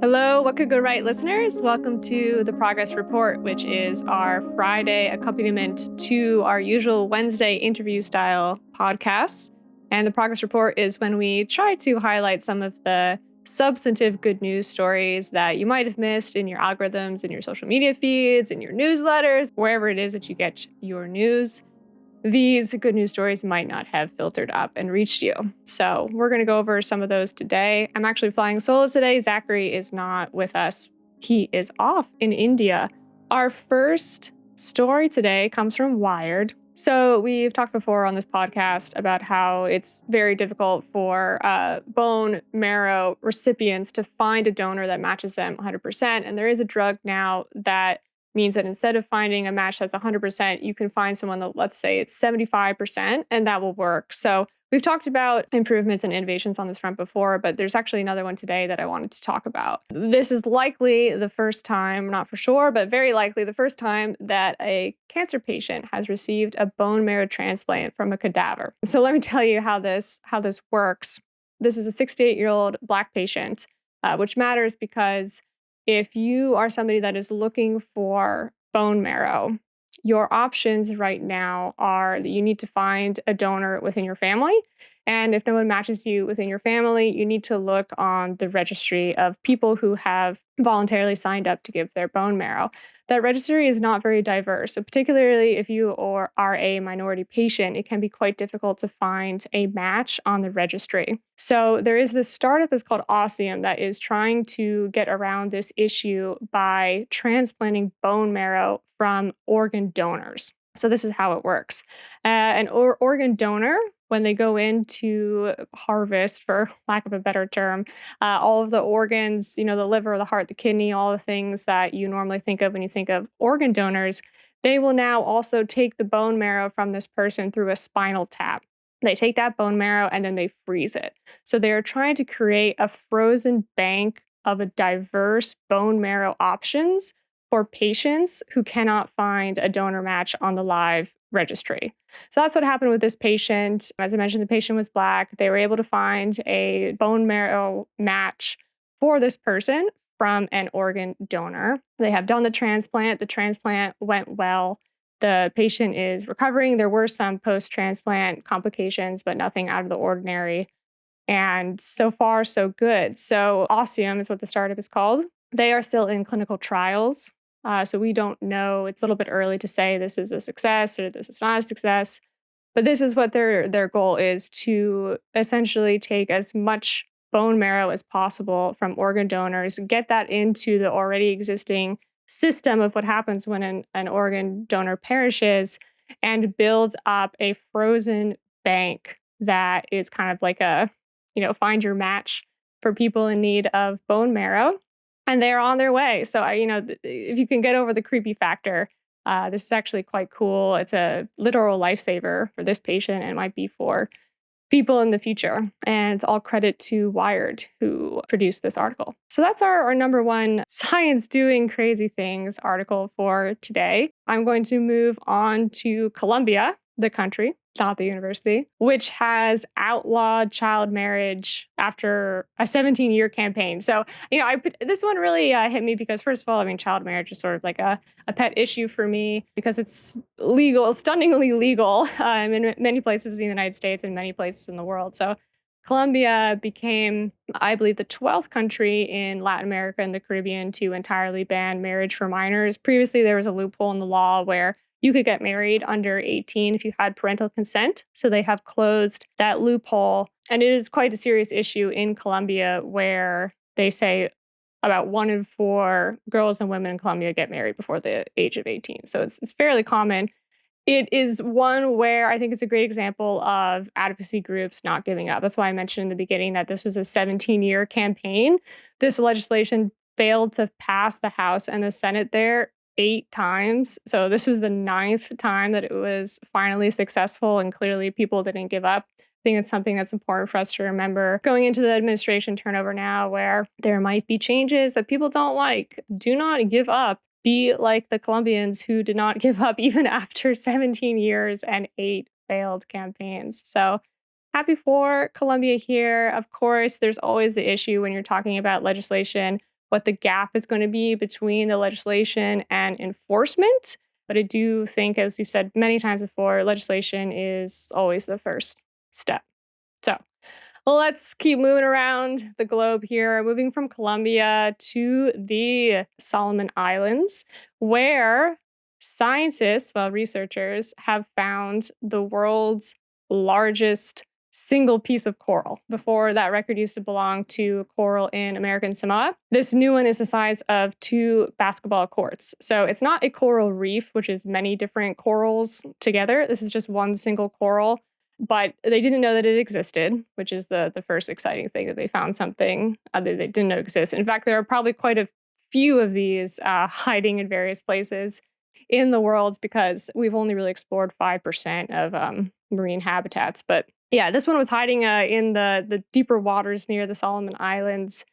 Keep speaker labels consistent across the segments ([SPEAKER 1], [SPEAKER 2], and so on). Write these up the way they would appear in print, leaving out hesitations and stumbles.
[SPEAKER 1] Hello, What Could Go Right listeners? Welcome to the Progress Report, which is our Friday accompaniment to our usual Wednesday interview style podcasts. And the Progress Report is when we try to highlight some of the substantive good news stories that you might have missed in your algorithms, in your social media feeds, in your newsletters, wherever it is that you get your news. These good news stories might not have filtered up and reached you. So we're going to go over some of those today. I'm actually flying solo today. Zachary is not with us. He is off in India. Our first story today comes from Wired. So we've talked before on this podcast about how it's very difficult for bone marrow recipients to find a donor that matches them 100%. And there is a drug now that means that instead of finding a match that's 100%, you can find someone that, let's say it's 75%, and that will work. So we've talked about improvements and innovations on this front before, but there's actually another one today that I wanted to talk about. This is likely the first time, not for sure, but very likely the first time that a cancer patient has received a bone marrow transplant from a cadaver. So let me tell you how this works. This is a 68-year-old Black patient, which matters because if you are somebody that is looking for bone marrow, your options right now are that you need to find a donor within your family. And if no one matches you within your family, you need to look on the registry of people who have voluntarily signed up to give their bone marrow. That registry is not very diverse. So particularly if you are a minority patient, it can be quite difficult to find a match on the registry. So there is this startup that's called Ossium that is trying to get around this issue by transplanting bone marrow from organ donors. So this is how it works. An organ donor, when they go in to harvest, for lack of a better term, all of the organs, the liver, the heart, the kidney, all the things that you normally think of when you think of organ donors, they will now also take the bone marrow from this person through a spinal tap. They take that bone marrow and then they freeze it. So they are trying to create a frozen bank of a diverse bone marrow options for patients who cannot find a donor match on the live registry. So that's what happened with this patient. As I mentioned, the patient was Black. They were able to find a bone marrow match for this person from an organ donor. They have done the transplant. The transplant went well. The patient is recovering. There were some post-transplant complications, but nothing out of the ordinary. And so far, so good. So Ossium is what the startup is called. They are still in clinical trials. So we don't know. It's a little bit early to say this is a success or this is not a success. But this is what their goal is, to essentially take as much bone marrow as possible from organ donors, get that into the already existing system of what happens when an organ donor perishes, and build up a frozen bank that is kind of like a, find your match for people in need of bone marrow. And they're on their way. So, if you can get over the creepy factor, this is actually quite cool. It's a literal lifesaver for this patient and might be for people in the future. And it's all credit to Wired, who produced this article. So that's our number one science doing crazy things article for today. I'm going to move on to Colombia, the country, not the university, which has outlawed child marriage after a 17-year campaign. So, this one really hit me because, first of all, child marriage is sort of like a pet issue for me because it's legal, stunningly legal in many places in the United States and many places in the world. So Colombia became, I believe, the 12th country in Latin America and the Caribbean to entirely ban marriage for minors. Previously, there was a loophole in the law where you could get married under 18 if you had parental consent. So they have closed that loophole. And it is quite a serious issue in Colombia where they say about 1 in 4 girls and women in Colombia get married before the age of 18. So it's fairly common. It is one where I think it's a great example of advocacy groups not giving up. That's why I mentioned in the beginning that this was a 17-year campaign. This legislation failed to pass the House and the Senate there 8 times. So this was the 9th time that it was finally successful, and clearly people didn't give up. I think it's something that's important for us to remember going into the administration turnover now, where there might be changes that people don't like. Do not give up. Be like the Colombians who did not give up even after 17 years and 8 failed campaigns. So happy for Colombia here. Of course, there's always the issue when you're talking about legislation what the gap is going to be between the legislation and enforcement. But I do think, as we've said many times before, legislation is always the first step. So let's keep moving around the globe here, moving from Colombia to the Solomon Islands, where scientists, researchers, have found the world's largest single piece of coral. Before, that record used to belong to coral in American Samoa. This new one is the size of 2 basketball courts. So it's not a coral reef, which is many different corals together. This is just one single coral. But they didn't know that it existed, which is the first exciting thing, that they found something that they didn't know existed. In fact, there are probably quite a few of these hiding in various places in the world, because we've only really explored 5% of marine habitats. But yeah, this one was hiding in the deeper waters near the Solomon Islands.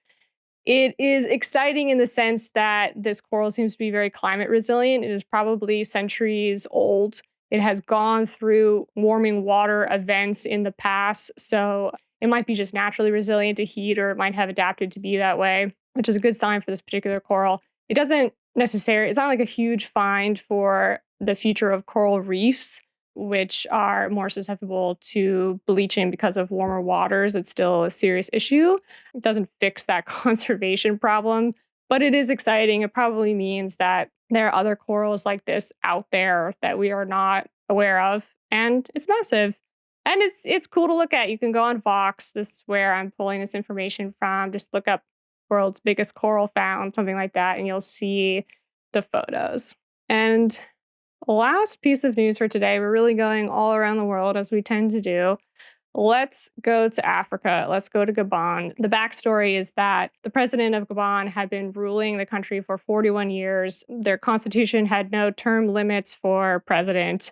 [SPEAKER 1] It is exciting in the sense that this coral seems to be very climate resilient. It is probably centuries old. It has gone through warming water events in the past, so it might be just naturally resilient to heat, or it might have adapted to be that way, which is a good sign for this particular coral. It's not like a huge find for the future of coral reefs, which are more susceptible to bleaching because of warmer waters. It's still a serious issue. It doesn't fix that conservation problem, but it is exciting. It probably means that there are other corals like this out there that we are not aware of, and it's massive. And it's cool to look at. You can go on Vox. This is where I'm pulling this information from. Just look up world's biggest coral found, something like that, and you'll see the photos. And last piece of news for today, we're really going all around the world, as we tend to do. Let's go to Africa. Let's go to Gabon. The backstory is that the president of Gabon had been ruling the country for 41 years. Their constitution had no term limits for president.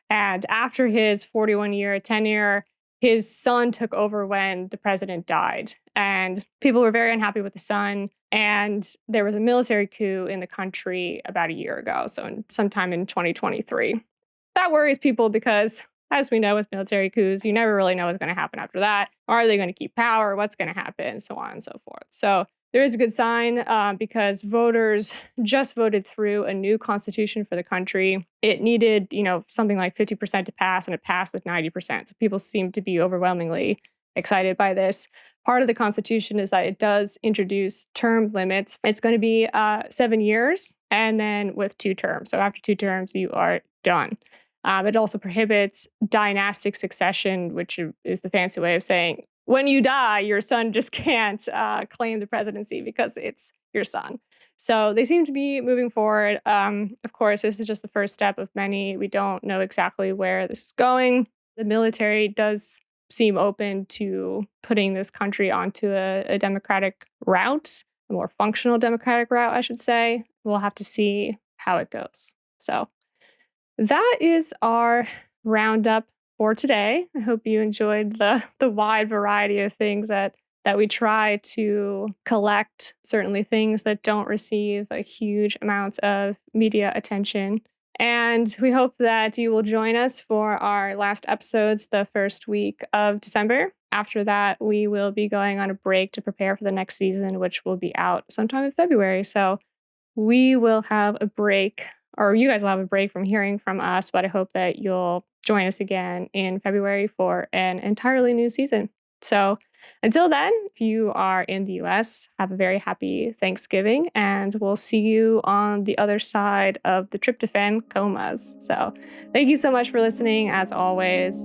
[SPEAKER 1] And after his 41-year tenure, his son took over when the president died. And people were very unhappy with the son. And there was a military coup in the country about a year ago, so sometime in 2023. That worries people because, as we know with military coups, you never really know what's going to happen after that. Are they going to keep power? What's going to happen? So on and so forth. So there is a good sign because voters just voted through a new constitution for the country. It needed, something like 50% to pass, and it passed with 90%. So people seem to be overwhelmingly excited by this. Part of the constitution is that it does introduce term limits. It's going to be 7 years, and then with 2 terms. So after 2 terms, you are done. It also prohibits dynastic succession, which is the fancy way of saying when you die, your son just can't claim the presidency because it's your son. So they seem to be moving forward. Of course, this is just the first step of many. We don't know exactly where this is going. The military does seem open to putting this country onto a democratic route, a more functional democratic route, I should say. We'll have to see how it goes. So that is our roundup for today. I hope you enjoyed the wide variety of things that we try to collect, certainly things that don't receive a huge amount of media attention. And we hope that you will join us for our last episodes the first week of December. After that, we will be going on a break to prepare for the next season, which will be out sometime in February. So we will have a break, or you guys will have a break from hearing from us, but I hope that you'll join us again in February for an entirely new season. So until then, if you are in the US, have a very happy Thanksgiving, and we'll see you on the other side of the tryptophan comas. So thank you so much for listening, as always.